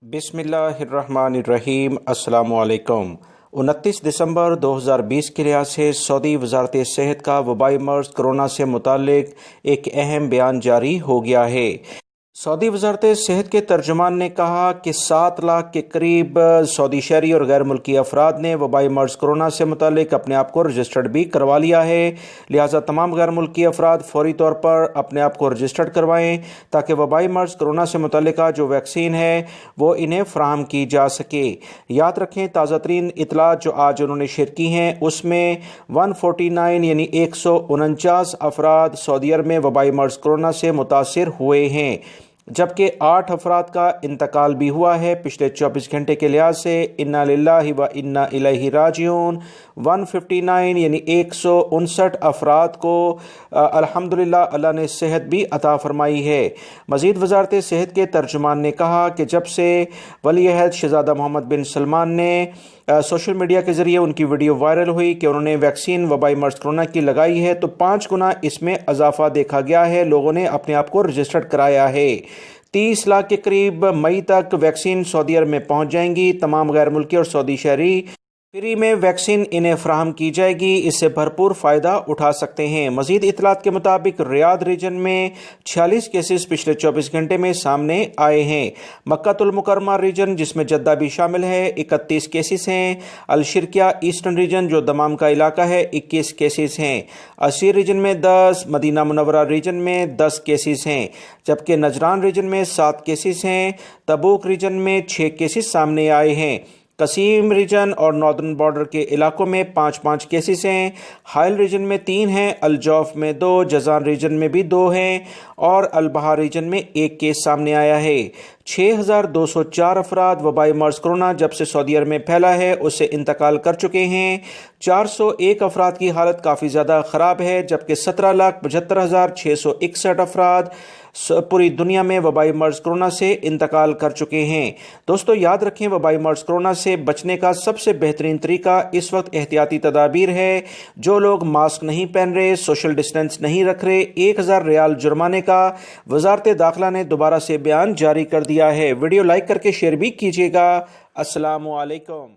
बिस्मिल्लाहिर्रहमानिर्रहीम। अस्सलामु अलैकुम। 29 दिसंबर 2020 के लिहाज से सऊदी वजारत सेहत का वबाई मर्ज कोरोना से मुतालिक एक अहम बयान जारी हो गया है। सऊदी वजारत सेहत के तर्जुमान ने कहा कि 7 लाख के करीब सऊदी शहरी और गैर मुल्की अफराद ने वबाई मर्ज कोरोना से मुतालिक अपने आप को रजिस्टर्ड भी करवा लिया है। लिहाजा तमाम गैर मुल्की अफराद फौरी तौर पर अपने आप को रजिस्टर्ड करवाएं ताकि वबाई मर्ज कोरोना से मुतालिक जो वैक्सीन है वो इन्हें फ़राहम की जा सके। याद रखें, ताज़ा तरीन इतलात जो आज उन्होंने शेयर की हैं उसमें 149 यानी 149 अफराद सऊदी अरब में वबाई मर्ज कोरोना से मुतासिर हुए हैं, जबकि 8 अफराद का इंतकाल भी हुआ है। पिछले 24 घंटे के लिहाज से इन्ना लिल्लाहि व इन्ना इलैहि राजिऊन 159 यानी 159 अफराद को अल्हम्दुलिल्लाह अल्लाह ने सेहत भी अता फरमाई है। मज़ीद वजारत सेहत के तर्जुमान ने कहा कि जब से वली अहद शहज़ादा मोहम्मद बिन सलमान ने सोशल मीडिया के ज़रिए उनकी वीडियो वायरल हुई कि उन्होंने वैक्सीन वबाई मर्ज कोरोना की लगाई है, तो 5 गुना इसमें इजाफा देखा गया है। लोगों ने अपने आप को रजिस्टर्ड कराया है। 30 लाख के करीब मई तक वैक्सीन सऊदी अरब में पहुंच जाएंगी। तमाम गैर मुल्की और सऊदी शहरी फ्री में वैक्सीन इन्हें फ्राहम की जाएगी। इससे भरपूर फ़ायदा उठा सकते हैं। मज़ीद इतलात के मुताबिक रियाद रीजन में 46 केसेस पिछले 24 घंटे में सामने आए हैं। मक्कातुल मुकर्रमा रीजन जिसमें जद्दा भी शामिल है 31 केसेस हैं। अलशिरकिया ईस्टर्न रीजन जो दमाम का इलाका है 21 केसेस हैं। असीर रीजन में 10, मदीना मुनव्वरा रीजन में 10 केसेस हैं, जबकि नजरान रीजन में 7 केसेस हैं। तबूक रीजन में 6 केसेस सामने आए हैं। कसीम रीजन और नॉर्दर्न बॉर्डर के इलाकों में 5-5 केसेस हैं। हाइल रीजन में 3 हैं, अल-जौफ में 2, जज़ान रीजन में भी 2 हैं और अल-बहा रीजन में 1 केस सामने आया है। 6204 अफराद वबाई मर्ज कोरोना जब से सऊदी अरब में फैला है उससे इंतकाल कर चुके हैं। 401 अफराद की हालत काफ़ी ज़्यादा ख़राब है, जबकि 17,75,661 अफराद पूरी दुनिया में वबाई मर्ज कोरोना से इंतकाल कर चुके हैं। दोस्तों याद रखें, वबाई मर्ज कोरोना से बचने का सबसे बेहतरीन तरीका इस वक्त एहतियाती तदाबीर है। जो लोग मास्क नहीं पहन रहे, सोशल डिस्टेंस नहीं रख रहे, 1000 रियाल जुर्माने का वजारत दाखिला ने दोबारा से बयान जारी कर दिया है। वीडियो लाइक करके शेयर भी कीजिएगा। अस्सलामु अलैकुम।